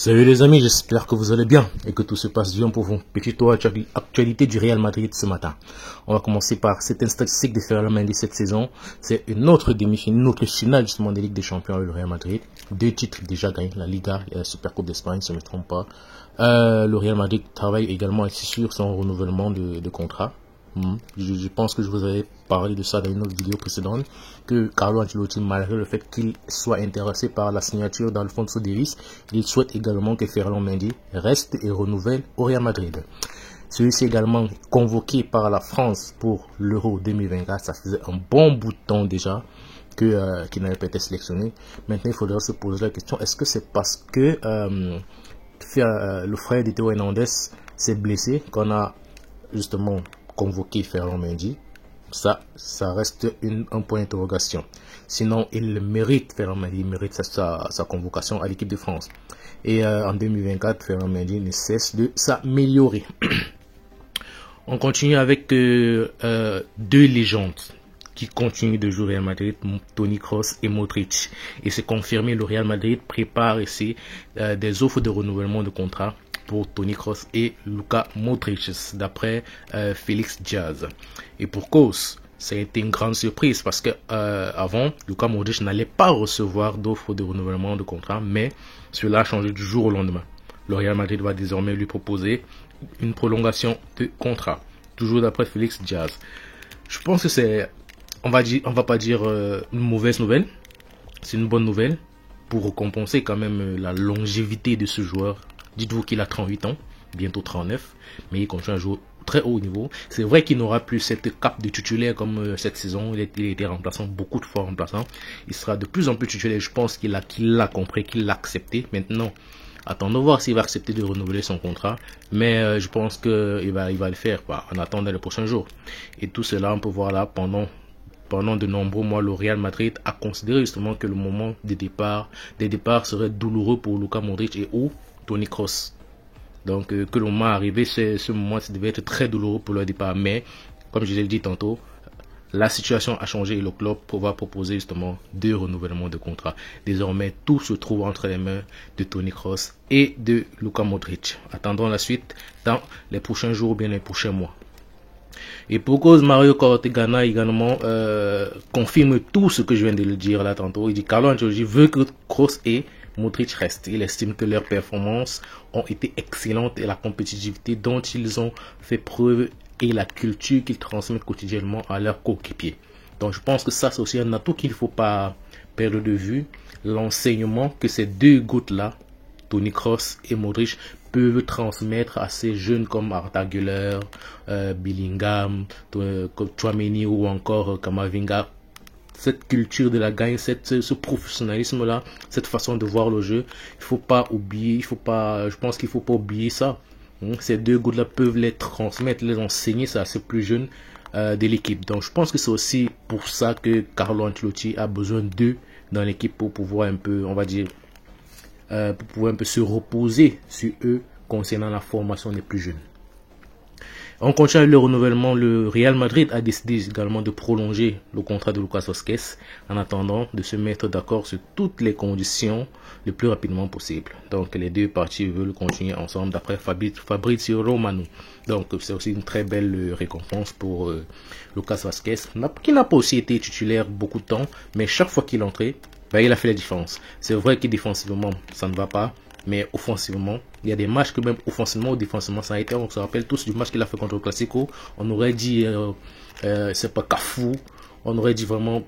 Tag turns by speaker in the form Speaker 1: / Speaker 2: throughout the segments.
Speaker 1: Salut les amis, j'espère que vous allez bien et que tout se passe bien pour vous. Petit tour actualité du Real Madrid ce matin. On va commencer par certaines statistiques de Ferland Mendy cette saison. C'est une autre demi-finale, une autre finale justement des Ligues des Champions avec le Real Madrid. 2 titres déjà gagnés, la Liga et la Supercoupe d'Espagne, si je ne me trompe pas. Le Real Madrid travaille également aussi sur son renouvellement de contrat. Je pense que je vous avais parlé de ça dans une autre vidéo précédente, que Carlo Ancelotti, malgré le fait qu'il soit intéressé par la signature d'Alphonso Davies, il souhaite également que Ferland Mendy reste et renouvelle au Real Madrid. Celui-ci est également convoqué par la France pour l'Euro 2024. Ça faisait un bon bout de temps déjà qu'il n'avait pas été sélectionné. Maintenant, il faudra se poser la question, est-ce que c'est parce que le frère de Théo Hernandez s'est blessé qu'on a justement convoqué Ferland Mendy? Ça reste un point d'interrogation. Sinon, il mérite, Ferland Mendy mérite sa convocation à l'équipe de France. Et en 2024, Ferland Mendy ne cesse de s'améliorer. On continue avec 2 légendes qui continuent de jouer au Real Madrid, Toni Kroos et Modric. Et c'est confirmé, le Real Madrid prépare ici des offres de renouvellement de contrat pour Toni Kroos et Luka Modric, d'après Félix Diaz. Et pour cause, ça a été une grande surprise parce que avant, Luka Modric n'allait pas recevoir d'offres de renouvellement de contrat, mais cela a changé du jour au lendemain. Le Real Madrid va désormais lui proposer une prolongation de contrat, toujours d'après Félix Diaz. Je pense que c'est, on va pas dire une mauvaise nouvelle, c'est une bonne nouvelle pour compenser quand même la longévité de ce joueur. Dites-vous qu'il a 38 ans, bientôt 39, mais il continue à jouer très haut niveau. C'est vrai qu'il n'aura plus cette cape de titulaire comme cette saison. Il a été remplaçant, beaucoup de fois remplaçant. Il sera de plus en plus titulaire. Je pense qu'il l'a compris, qu'il l'a accepté. Maintenant, attendons voir s'il va accepter de renouveler son contrat. Mais je pense qu'il va le faire en attendant les prochains jours. Et tout cela, on peut voir là pendant de nombreux mois, le Real Madrid a considéré justement que le moment des départs serait douloureux pour Luka Modric et Toni Kroos. Donc que le moment arrivé, ce moment ça devait être très douloureux pour le départ. Mais comme je l'ai dit tantôt, la situation a changé et le club va proposer justement 2 renouvellements de contrat. Désormais, tout se trouve entre les mains de Toni Kroos et de Luka Modric. Attendons la suite dans les prochains jours ou bien les prochains mois. Et pour cause, Mario Cortegana également confirme tout ce que je viens de le dire là tantôt. Il dit Carlo Ancelotti veut que Kroos et Modric reste. Il estime que leurs performances ont été excellentes et la compétitivité dont ils ont fait preuve et la culture qu'ils transmettent quotidiennement à leurs coéquipiers. Donc je pense que ça c'est aussi un atout qu'il ne faut pas perdre de vue. L'enseignement que ces 2 gouttes-là, Toni Kroos et Modric, peuvent transmettre à ces jeunes comme Arda Güler, Bellingham, Tchouaméni ou encore Camavinga. Cette culture de la gagne, ce professionnalisme-là, cette façon de voir le jeu, il faut pas oublier, je pense qu'il faut pas oublier ça. Ces 2 gouttes-là peuvent les transmettre, les enseigner ça à ces plus jeunes de l'équipe. Donc je pense que c'est aussi pour ça que Carlo Ancelotti a besoin d'eux dans l'équipe pour pouvoir un peu, on va dire, pour pouvoir un peu se reposer sur eux concernant la formation des plus jeunes. On continue le renouvellement. Le Real Madrid a décidé également de prolonger le contrat de Lucas Vázquez en attendant de se mettre d'accord sur toutes les conditions le plus rapidement possible. Donc les 2 parties veulent continuer ensemble d'après Fabrizio Romano. Donc c'est aussi une très belle récompense pour Lucas Vázquez, qui n'a pas aussi été titulaire beaucoup de temps, mais chaque fois qu'il entrait, il a fait la différence. C'est vrai que défensivement ça ne va pas, mais offensivement, il y a des matchs que même offensivement ou défensivement ça a été. On se rappelle tous du match qu'il a fait contre le Classico. On aurait dit c'est pas Cafou, on aurait dit vraiment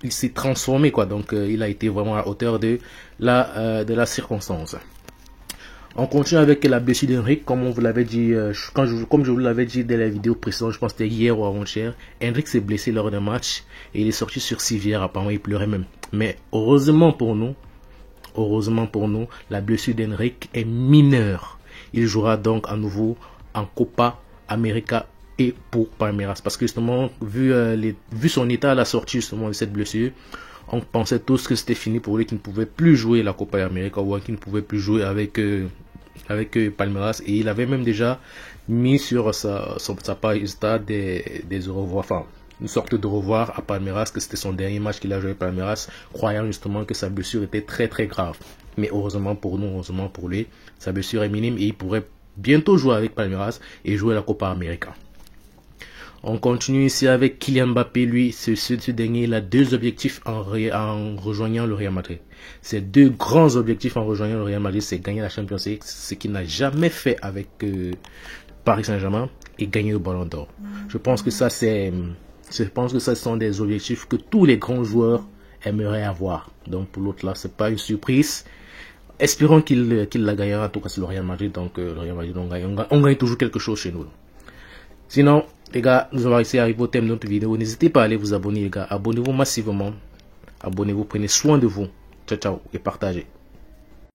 Speaker 1: il s'est transformé quoi. Donc il a été vraiment à la hauteur de la circonstance. On continue avec la blessure d'Henrik, comme on vous l'avait dit, comme je vous l'avais dit dès la vidéo précédente, je pense que c'était hier ou avant-hier. Henrik s'est blessé lors d'un match et il est sorti sur civière, apparemment il pleurait même. Mais heureusement pour nous, la blessure d'Henrik est mineure. Il jouera donc à nouveau en Copa América et pour Palmeiras. Parce que justement, vu son état à la sortie justement de cette blessure, on pensait tous que c'était fini pour lui, qu'il ne pouvait plus jouer la Copa América ou qu'il ne pouvait plus jouer avec Palmeiras. Et il avait même déjà mis sur sa page Insta des au revoir, enfin une sorte de revoir à Palmeiras, que c'était son dernier match qu'il a joué à Palmeiras, croyant justement que sa blessure était très très grave. Mais heureusement pour nous, heureusement pour lui, sa blessure est minime et il pourrait bientôt jouer avec Palmeiras et jouer la Copa América. On continue ici avec Kylian Mbappé. Lui, ce dernier, il a deux objectifs en rejoignant le Real Madrid. Ces deux grands objectifs en rejoignant le Real Madrid, c'est gagner la Champions League, ce qu'il n'a jamais fait avec Paris Saint-Germain, et gagner le Ballon d'Or. Je pense que ça, ce sont des objectifs que tous les grands joueurs aimeraient avoir. Donc pour l'autre là, c'est pas une surprise. Espérons qu'il la gagnera, en tout cas c'est le Real Madrid. Donc le Real Madrid, on gagne toujours quelque chose chez nous. Sinon, les gars, nous allons arriver au thème de notre vidéo. N'hésitez pas à aller vous abonner, les gars. Abonnez-vous massivement. Abonnez-vous, prenez soin de vous. Ciao, ciao, et partagez.